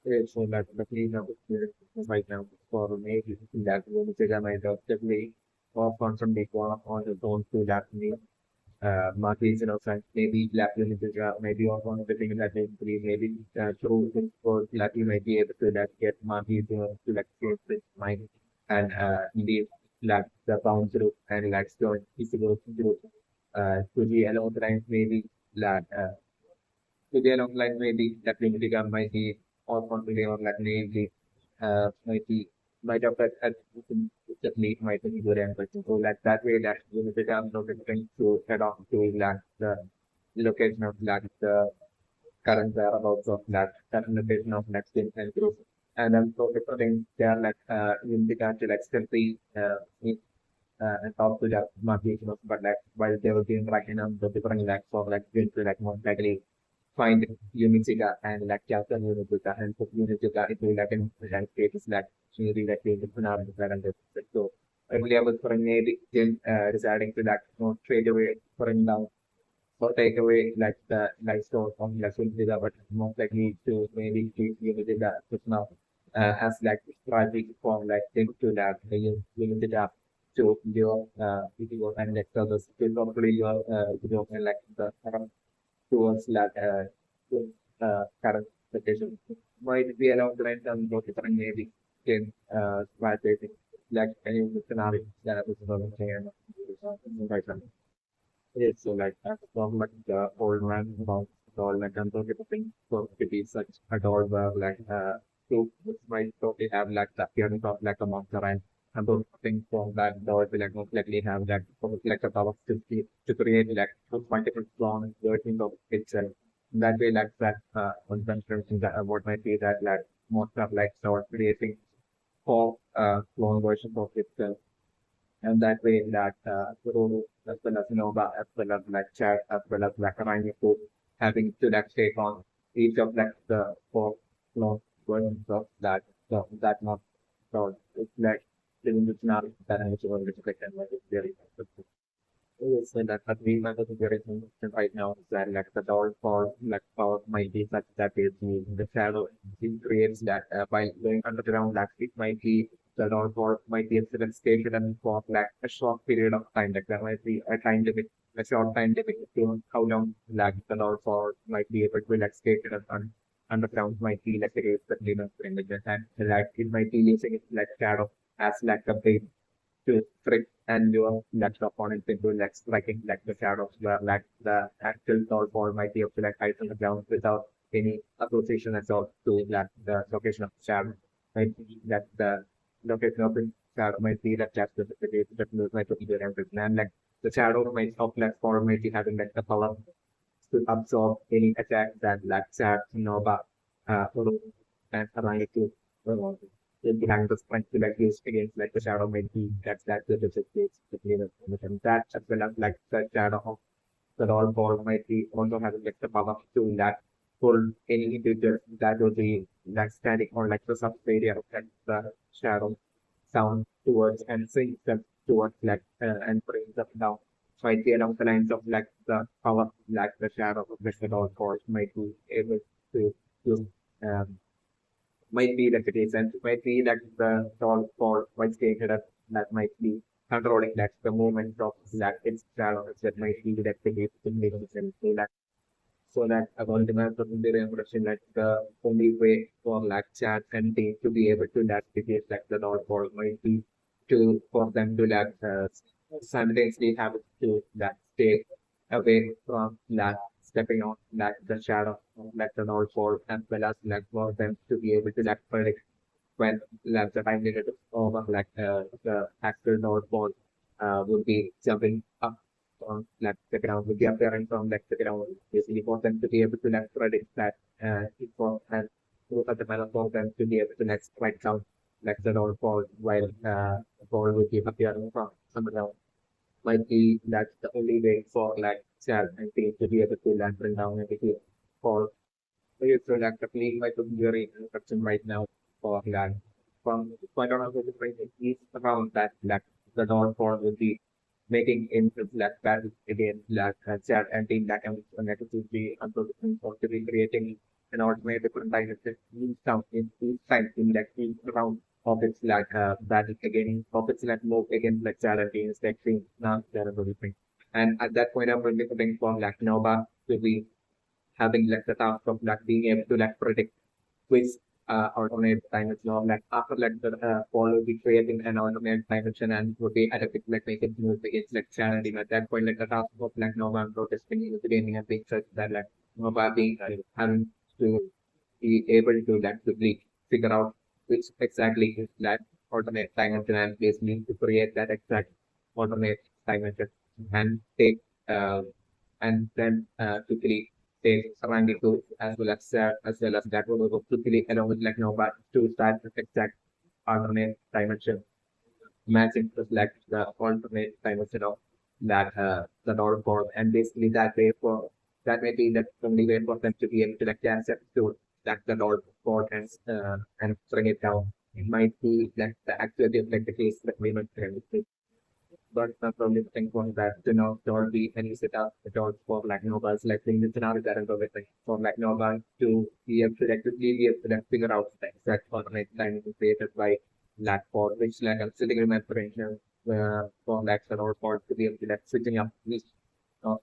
So that the clean up right now for maybe that will figure my definitely off on some big one on the phone to that me markets and also maybe lab limited maybe on one of the things that maybe through for lab you might be able to that get markets to like save this mind and indeed lab the bound through and like going physical through to the along the lines maybe lab to the along line maybe that limited might be all confident on that maybe might be might have that the meat might be good and but so like that way that you know become notification to head on to like the location of like the current whereabouts of that current location of next in and group. And then so different they are like in the country like simply and talk to the market but like while they were being interacting on the different like for like going to like more likely find unique data and like capture unique data and put unique data into like an like status like really like the different so I will able for any residing to that you know, trade away for now or take away like the like store from like data but most likely to maybe keep unique data just now as like strategy from like things to that the unique data to your video and like others probably your video and like the towards that current situation. Might be along the lines of both different maybe can vibrating like any scenario that was right now. Yes, so like from like the old man about all like and so thing. So it is such adorable like so which might totally have like the appearance of like a monster and those things from that doll will like most likely have like a power to create like multiple strong versions of itself. That way like that on construction that what might be that like most of like start creating for clone versions of itself and that way that role as well as Nova, as well as like chat, as well as like Rhino Code, having to like take on each of like the four clone versions of that that not so it's like living with not that I was expected like it's very successful. Yes, and that but we might be very interested right now is that like the door for like power might be such that is the shadow it creates that by going underground like it might be the door for might be a certain station and for like a short period of time like there might be a time limit a short time limit to how long like the door for might be able to like station and underground might be like a the cleaner images and like it might be using it like shadow as like a base to trick and your next opponent into like striking like the shadows where like the actual tall ball might be up to like height on the ground without any association at all to like the location of the shadow. Might be that the location of the shadow might be that just the case that moves might be there and like the shadow might of like form might be having like the power to absorb any attack that like Sad, Nova, Uru, and Arangi to behind the strength to like use against like the shadow might be that's the difference between the that as well as like the shadow of the doll ball might be also having like the power to that pull any individual that will be like standing or like the surface area of like the shadow sound towards and sing them towards like and bring them down. Might be along the lines of like the power like the shadow of the shadow force might be able to um might be like it is and might be like the tall for might stated that might be controlling that the movement of that its shadow that might be that the case in the so that about the math of the impression that the only way for like chat and team to be able to navigate like the dot for might be to for them to like simultaneously have to that stay away from that stepping on like the shadow of like the dot for as well as like for them to be able to like predict when like the time needed over like the actual node ball would be jumping up on like the ground would be appearing from like the ground is important to be able to like predict that info and look at the matter for them to be able to like write down like the node ball while the ball would be appearing from somewhere else might be that's the only way for like cell and team to be able to like bring down everything for you so like the play my very instruction right now for that from point on the point is around that like the non for will be making into black battle again black chat and team that and negatively unproductive for to be creating an alternate different dimension each time in like each round of its like battle again of its like move against like challenge like thing now thing. And at that point I'm really looking for like Nova to be having like the task of like being able to like predict which alternate dimension or like after like the follow be creating an alternate dimension and would be adapted like make it move against like challenging at that point like the task of like Nova and protesting is beginning and being such that like Nova being having to be able to like quickly figure out which exactly is that alternate dimension and basically to create that exact alternate dimension and take and then quickly take Rangiku as well as that will go quickly along with like Nova to start the exact alternate dimension matching to like the alternate dimension of that the node form and basically that way for that may be the only way for them to be able to like accept to that the node form and bring it down. It might be like the actual like the case that we might but the only thing was that don't be any setup at all for like Nova selecting the scenario that is everything for like Nova to be able to like quickly be able to like figure out the exact alternate time created by lat for which like I'm sitting remembering for like the node for to be able to like switching up this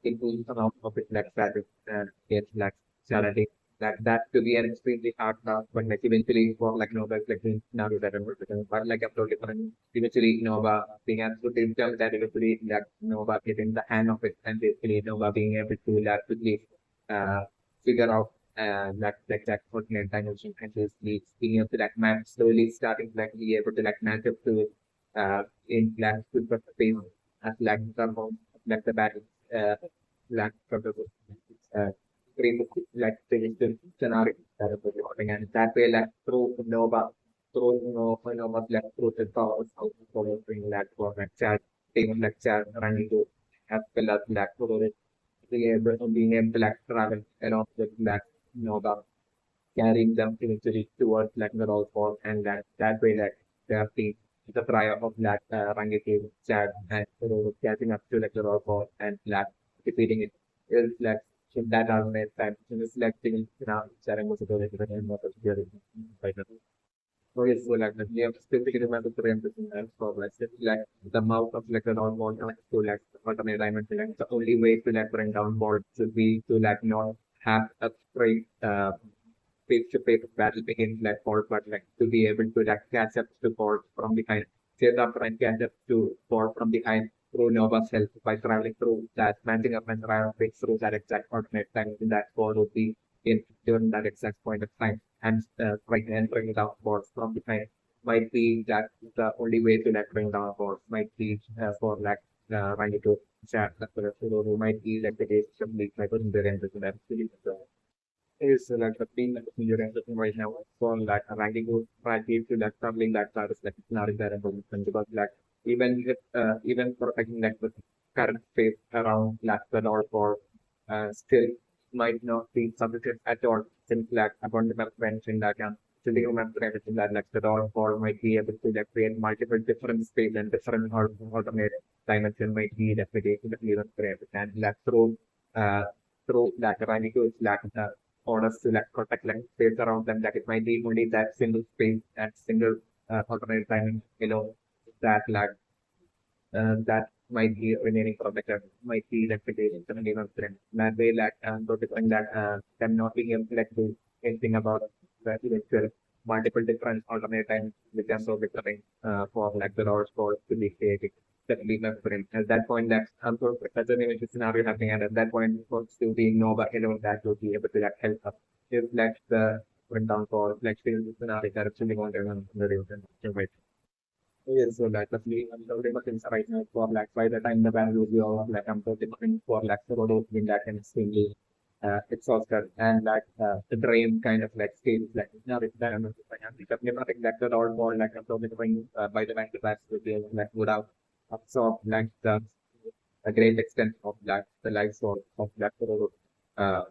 into some of it like fabric and get like sanity that to be an extremely hard task but like eventually for like Nova like now that I'm working but like upload different eventually Nova being able to tell that eventually like Nova getting the hang of it and basically Nova being able to like quickly uh figure out that exact coordinate dimension and basically being able to like map slowly starting to like be able to like match up to in like super space as like some like the battle like from the uh create like the scenario that is recording and that way like through Nova through Nova like through the powers of following like for like chat team like chat running to as well as like through it being able to like travel along with like Nova carrying them eventually towards like the roll call and that way like they have the trial of like Rangiti Chad and catching up to like the roll call and like defeating it is like in that alternate time it's like taking sharing was a very different what was very right now. So yes, so like we have specifically remember to represent that for like just like the mouth of like the round ball to like alternate dimension like the only way to like bring down board should be to like not have a straight face-to-face battle begins like forward, but like to be able to like catch up to forward from behind, set up and catch up to forward from behind through Nova's help by traveling through that, matching up and traveling through that exact coordinate time in that forward would be in during that exact point of time and right and bring down forward from behind might be that the only way to like bring down forward might be for like trying to chat that who might be like the case of the like in the range of that is like the thing that you're interested right now for like a ranking group relative to like something that is like not in that information because like even for like the current phase around like the North or still might not be sufficient at all since like upon the mention that still you remember everything that like the North or might be able to like create multiple different space and different alternate dimension might be definitely even create and like through that running to like orders to like protect like space around them that it might be only that single space and single alternate time that like that might be remaining protected might be reputation and even strength. That way like notifying that them not being able to like do anything about the eventual multiple different alternate times with them so becoming for like the roles for to be created that lead my friend. At that point that so that's an image scenario happening and at that point for still being Nova alone that will be able to like help us. If like the went down for like still the scenario that actually going on the real yes, so that definitely I'm totally looking right now for like by the time the value will be all like I'm totally looking for like the road in that and extremely exhausted and like the drain kind of like stage like now it's that I'm not like that all more like I'm totally looking by the time the batch will be like without absorb like the a great extent of like the life source of that road. Uh,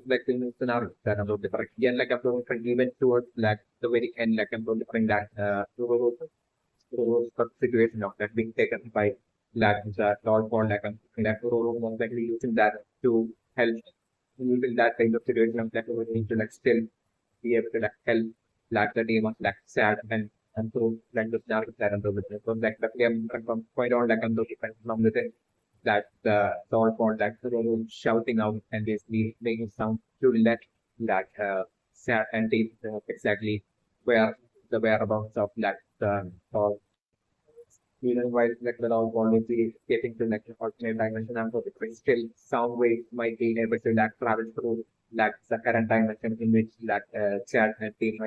like in scenario that I'm totally different. Again, like I'm totally different even towards like the very end, like I'm totally different that situation of that being taken by like the Lord for like like was likely using that to help. in that kind of situation, like we need to like still be able to like help like the team of like sad and to like the scenario that under with it. So like the game from point on like under different from with it that the all for like the role shouting out and basically making sound to let like sad and team exactly where the whereabouts of like the or meanwhile, like the now always be getting to like alternate dimension and so the still sound waves might be able to like travel through like the current dimension in which like chat and team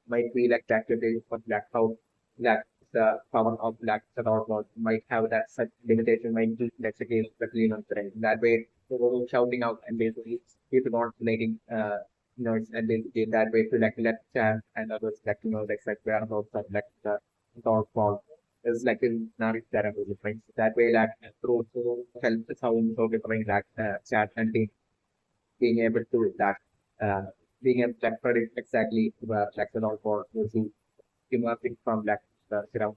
might be like activated for like how like the power of like the dot might have that such limitation might be that's again the clean on thread. That way they were shouting out and basically people not making noise and basically that way to like let chat and others like like whereabouts of like the dot is like in narrative therapy, right? That way, like through help is how so becoming that chat and being able to that uh, being able to like, predict exactly where like the all for to emerging from like the surround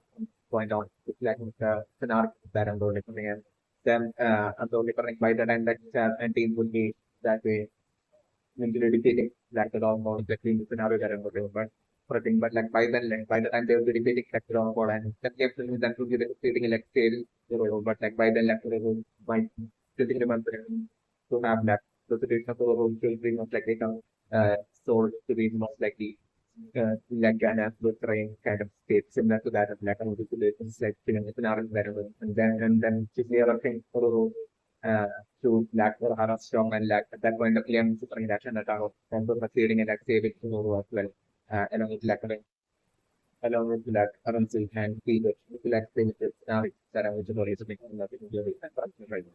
point on it's like the scenario that I'm going to and then I'm going to by the time that chat and team would be that way mentally repeating like the long mode exactly the scenario that I'm going to for a thing. But like by the time they will be repeating like the long mode and that kept them to be repeating like fail but like by then like the role might still remember to have that the situation of the role will be most likely come sold to be most likely like an absolute train kind of state similar to that of like an manipulations like scenario variable and then just the other thing for uh, to lack or harass strong and lack at that point the claim super reduction at our and so proceeding and like save it to as well along with like along with like currency and fee like things that I was already making nothing right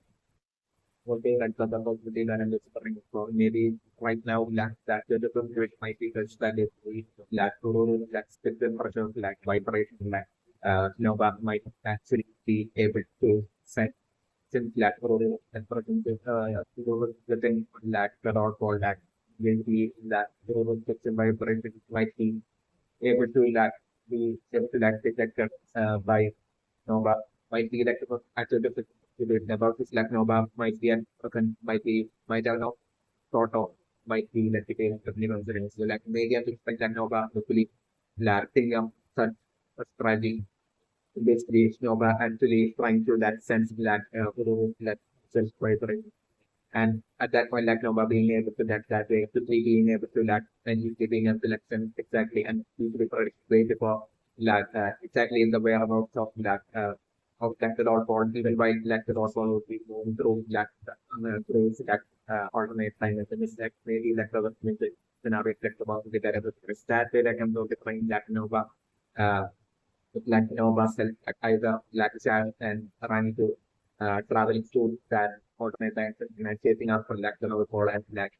working at the possibility and discovering for maybe right now lack that the different which might be touched that is lack to lack specific pressure lack vibration lack Nova might actually be able to set since lack for and within lack the dot called lack will be that vibration might be able to lack be able to lack detected by Nova might be like actually different about this like Nova might be an might be might have not thought of might be like the considering so like maybe I expect like Nova hopefully lacking such a strategy basically Nova actually trying to that sense that that self and at that point, like Nova being able to that way, quickly being able to like and usually being able to listen exactly and usually for way before like exactly in the whereabouts of like of like the dot board, even while like the dot board would be moving through like through like alternate time and it's like maybe like the music scenario like about the variable that way like I'm going to find like Nova uh like Nova self like either like child and running to traveling to that alternate dimension and chasing out for like the lower pole and like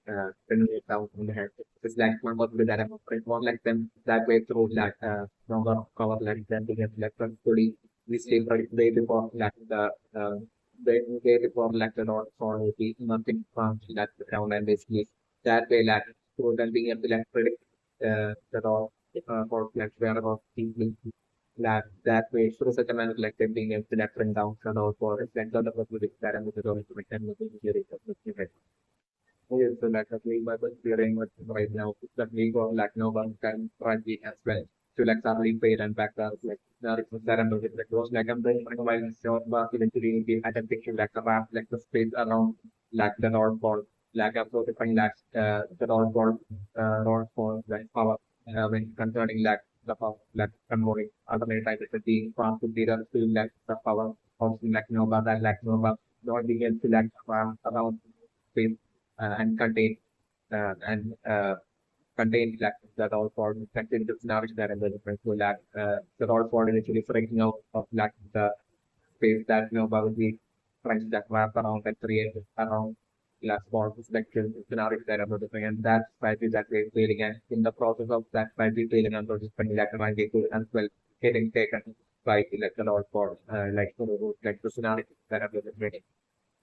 spinning it down from the head. It's like one more that I'm afraid one like them that way through like longer cover like them to get like fully we stay way before like the way before like the Lord for the nothing from that ground and basically that way like so then being able to like predict the Lord for like whereabouts people that way through such a manner like them being able to like bring down shadow for it and the possibility that I'm going to make them looking here is yes, so like we were clearing with right now that we got like no one can strategy as well. So like suddenly paid and back like that and like was like I'm doing while short but eventually we had a picture like about like the space around like the North Pole. Like I'm sort of finding like the North Pole like power when concerning like the power like converting alternate type of being from to be to like the power of like no but that like no but not being able to like around space and and contain like that all for contain the scenarios that and the different so like that all for initially breaking out of like the space that about the friends that wrap around and create around glass for perspective scenarios that are different and that strategy that we're failing and in the process of that strategy failing and participating like as well getting taken by like the all for like the scenarios that are different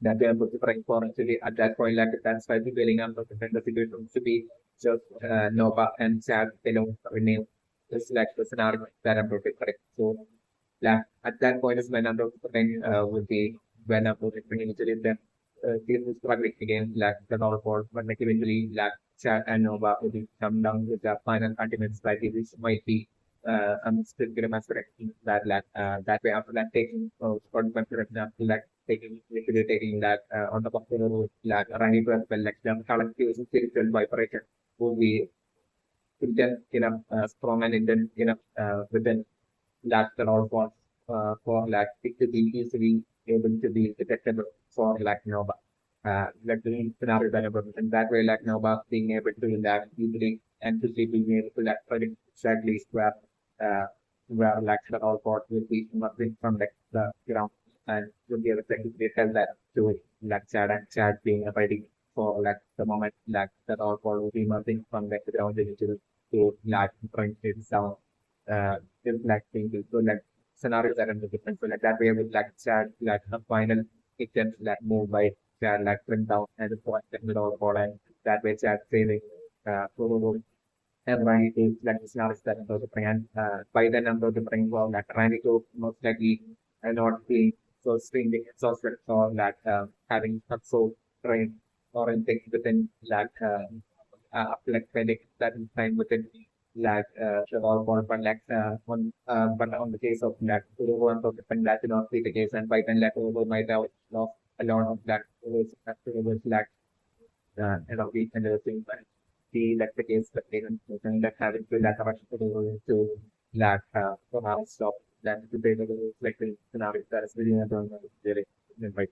that they are preparing for actually at that point, like that's why the feeling I'm looking at the situation to be just Nova and Chad alone name is like the scenario that I'm preparing. So yeah, at that point is when I'm preparing would be when I'm preparing initially them. still struggling against like the downfall, but like eventually like Chad and Nova will come down with the final ultimate strategy, which might be I'm still gonna master that like that way after that taking for example like taking literally taking that on the popular road like running to as well like the collective spiritual vibration will be intent enough strong and intent enough within that can all for like it to be easily able to be detectable for like Nova. Like the scenario developer and that way like Nova being able to like easily and quickly being able to like predict exactly uh like the all port will be emerging from like the ground and will be able to tell that to like Chad and Chad being waiting for like the moment like that all port will be emerging from like the ground into to like trying to sound like things so like scenarios that are different. So like that way with like chat like a final it can like move by chat like print down and the point that middle for and that way chat saving probable and right is like scenarios that are different and by the number of different well like trying to most likely not being so extremely exhausted or like having not so trained or anything within like like predict that time within like all for but like but on the case of like one of different that not be the case and Python like over might have lost a lot of that was like and of the and the thing but see like the case but they don't that having to like about to like from our stop that the data like the scenario that is really not really right.